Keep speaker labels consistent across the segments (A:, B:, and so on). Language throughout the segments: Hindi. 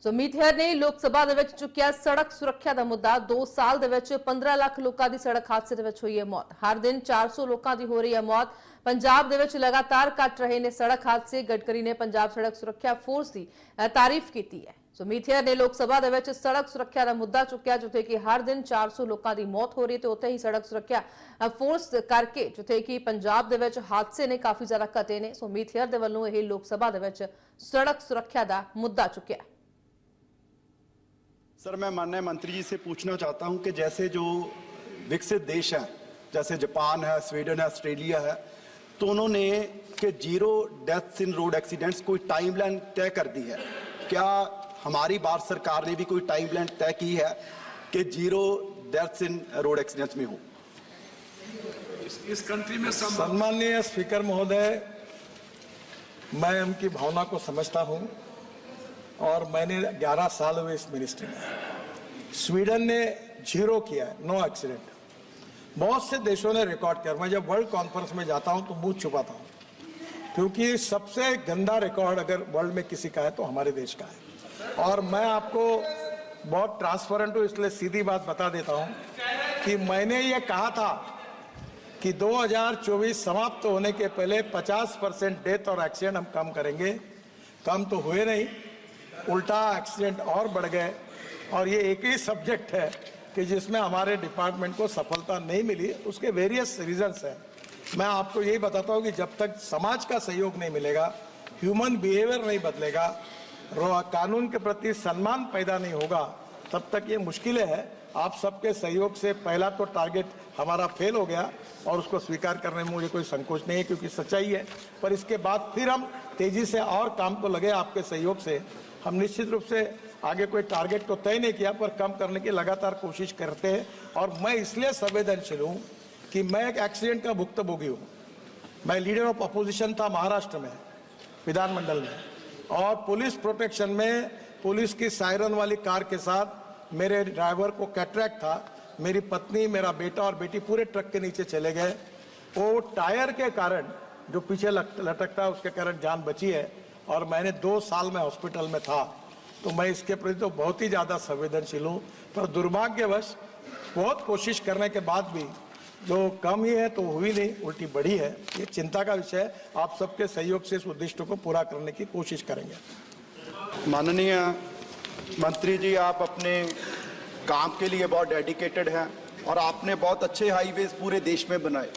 A: ਸੋ ਮੀਥੇਰ ਨੇ ਲੋਕ ਸਭਾ ਦੇ ਵਿੱਚ ਚੁੱਕਿਆ ਸੜਕ ਸੁਰੱਖਿਆ ਦਾ ਮੁੱਦਾ। 2 ਸਾਲ ਦੇ ਵਿੱਚ 15 ਲੱਖ ਲੋਕਾਂ ਦੀ ਸੜਕ ਹਾਦਸੇ ਦੇ ਵਿੱਚ ਹੋਈ ਹੈ ਮੌਤ। ਹਰ ਦਿਨ 400 ਲੋਕਾਂ ਦੀ ਹੋ ਰਹੀ ਹੈ ਮੌਤ। ਪੰਜਾਬ ਦੇ ਵਿੱਚ ਲਗਾਤਾਰ ਘਟ ਰਹੇ ਨੇ ਸੜਕ ਹਾਦਸੇ। ਗਡਕਰੀ ਨੇ ਪੰਜਾਬ ਸੜਕ ਸੁਰੱਖਿਆ ਫੋਰਸ ਦੀ ਤਾਰੀਫ ਕੀਤੀ ਹੈ। ਸੋ ਮੀਥੇਰ ਨੇ ਲੋਕ ਸਭਾ ਦੇ ਵਿੱਚ ਸੜਕ ਸੁਰੱਖਿਆ ਦਾ ਮੁੱਦਾ ਚੁੱਕਿਆ, ਜਿੱਥੇ ਕਿ ਹਰ ਦਿਨ 400 ਲੋਕਾਂ ਦੀ ਮੌਤ ਹੋ ਰਹੀ ਹੈ ਤੇ ਉੱਥੇ ਹੀ ਸੜਕ ਸੁਰੱਖਿਆ ਫੋਰਸ ਕਰਕੇ ਜਿੱਥੇ ਕਿ ਪੰਜਾਬ ਦੇ ਵਿੱਚ ਹਾਦਸੇ ਨੇ ਕਾਫੀ ਜ਼ਿਆਦਾ ਘਟੇ ਨੇ। ਸੋ ਮੀਥੇਰ ਦੇ ਵੱਲੋਂ ਇਹ ਲੋਕ ਸਭਾ ਦੇ ਵਿੱਚ सड़क सुरक्षा का मुद्दा चुकिया।
B: सर, मैं माननीय मंत्री जी से पूछना चाहता हूं कि जैसे जो विकसित देश हैं, जैसे जापान है, स्वीडन है, ऑस्ट्रेलिया है, तो उन्होंने कि 0 डेथ्स इन रोड एक्सीडेंट्स कोई टाइमलाइन तय कर दी है। क्या हमारी भारत सरकार ने भी कोई टाइमलाइन तय की है कि 0 डेथ्स इन रोड एक्सीडेंट्स में हो?
C: इस कंट्री में सम्माननीय स्पीकर महोदय, मैं उनकी भावना को समझता हूं और मैंने 11 साल हुए इस मिनिस्ट्री में। स्वीडन ने 0 किया है, नो एक्सीडेंट। बहुत से देशों ने रिकॉर्ड किया। मैं जब वर्ल्ड कॉन्फ्रेंस में जाता हूं तो मुंह छुपाता हूं, क्योंकि सबसे गंदा रिकॉर्ड अगर वर्ल्ड में किसी का है तो हमारे देश का है। और मैं आपको बहुत ट्रांसपेरेंट हूं, इसलिए सीधी बात बता देता हूं कि मैंने ये कहा था कि 2024 समाप्त होने के पहले 50% डेथ और एक्सीडेंट हम कम करेंगे। कम तो हुए नहीं, उल्टा एक्सीडेंट और बढ़ गए। और ये एक ही सब्जेक्ट है कि जिसमें हमारे डिपार्टमेंट को सफलता नहीं मिली। उसके वेरियस रीजंस हैं। मैं आपको यही बताता हूँ कि जब तक समाज का सहयोग नहीं मिलेगा, ह्यूमन बिहेवियर नहीं बदलेगा, कानून के प्रति सम्मान पैदा नहीं होगा, तब तक ये मुश्किलें हैं। आप सबके सहयोग से पहला तो टारगेट हमारा फेल हो गया और उसको स्वीकार करने में मुझे कोई संकोच नहीं है, क्योंकि सच्चाई है। पर इसके बाद फिर हम तेजी से और काम तो लगे आपके सहयोग से। हम निश्चित रूप से आगे कोई टारगेट तो तय नहीं किया, पर कम करने की लगातार कोशिश करते हैं। और मैं इसलिए संवेदनशील हूँ कि मैं एक एक्सीडेंट का भुक्तभोगी हूँ। मैं लीडर ऑफ अपोजिशन था महाराष्ट्र में, विधानमंडल में, और पुलिस प्रोटेक्शन में पुलिस की सायरन वाली कार के साथ मेरे ड्राइवर को कैटरैक्ट था। मेरी पत्नी, मेरा बेटा और बेटी पूरे ट्रक के नीचे चले गए। वो टायर के कारण जो पीछे लटकता है उसके कारण जान बची है। और मैंने 2 साल में हॉस्पिटल में था। तो मैं इसके प्रति तो बहुत ही ज़्यादा संवेदनशील हूँ। पर दुर्भाग्यवश बहुत कोशिश करने के बाद भी जो कम ही है तो हुई नहीं, उल्टी बढ़ी है। ये चिंता का विषय है। आप सबके सहयोग से इस उद्देश्य को पूरा करने की कोशिश करेंगे।
B: माननीय मंत्री जी, आप अपने काम के लिए बहुत डेडिकेटेड हैं और आपने बहुत अच्छे हाईवेज पूरे देश में बनाए,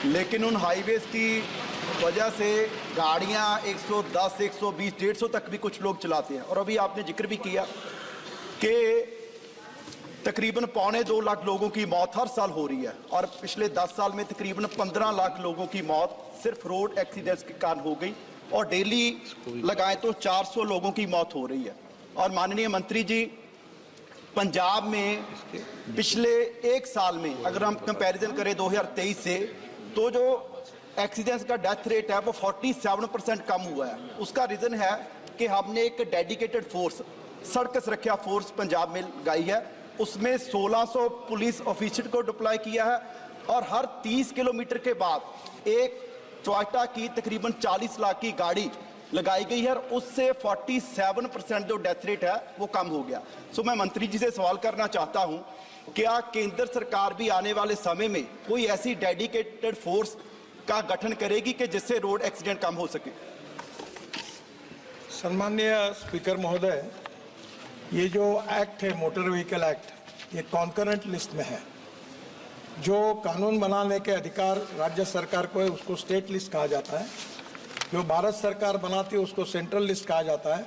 B: लेकिन उन हाईवेज की वजह से गाड़ियां 110, 120, 150 तक भी कुछ लोग चलाते हैं। और अभी आपने जिक्र भी किया कि तकरीबन 1.25 लाख लोगों की मौत हर साल हो रही है और पिछले 10 साल में तकरीबन 15 लाख लोगों की मौत सिर्फ रोड एक्सीडेंट्स के कारण हो गई और डेली लगाएं तो 400 लोगों की मौत हो रही है। और माननीय मंत्री जी, पंजाब में पिछले 1 साल में अगर हम कंपैरिजन करें 2023 से, तो जो एक्सीडेंट्स का डेथ रेट है वो 47% कम हुआ है। उसका रीज़न है कि हमने एक डेडिकेटेड फोर्स, सड़क सुरक्षा फोर्स पंजाब में लगाई है। उसमें 1600 पुलिस ऑफिसर को डिप्लॉय किया है और हर 30 किलोमीटर के बाद एक टोयोटा की तकरीबन 40 लाख की गाड़ी लगाई गई है और उससे 47% जो डेथ रेट है वो कम हो गया। सो मैं मंत्री जी से सवाल करना चाहता हूं, क्या केंद्र सरकार भी आने वाले समय में कोई ऐसी डेडिकेटेड फोर्स का गठन करेगी कि जिससे रोड एक्सीडेंट कम हो सके?
C: सम्माननीय स्पीकर महोदय, ये जो एक्ट है, मोटर व्हीकल एक्ट, ये कॉन्करेंट लिस्ट में है। जो कानून बनाने के अधिकार राज्य सरकार को है उसको स्टेट लिस्ट कहा जाता है। जो भारत सरकार बनाती है उसको सेंट्रल लिस्ट कहा जाता है।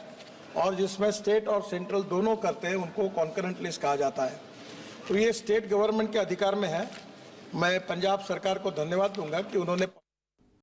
C: और जिसमें स्टेट और सेंट्रल दोनों करते हैं उनको कॉन्करेंट लिस्ट कहा जाता है। तो ये स्टेट गवर्नमेंट के अधिकार में है। मैं पंजाब सरकार को धन्यवाद दूंगा कि उन्होंने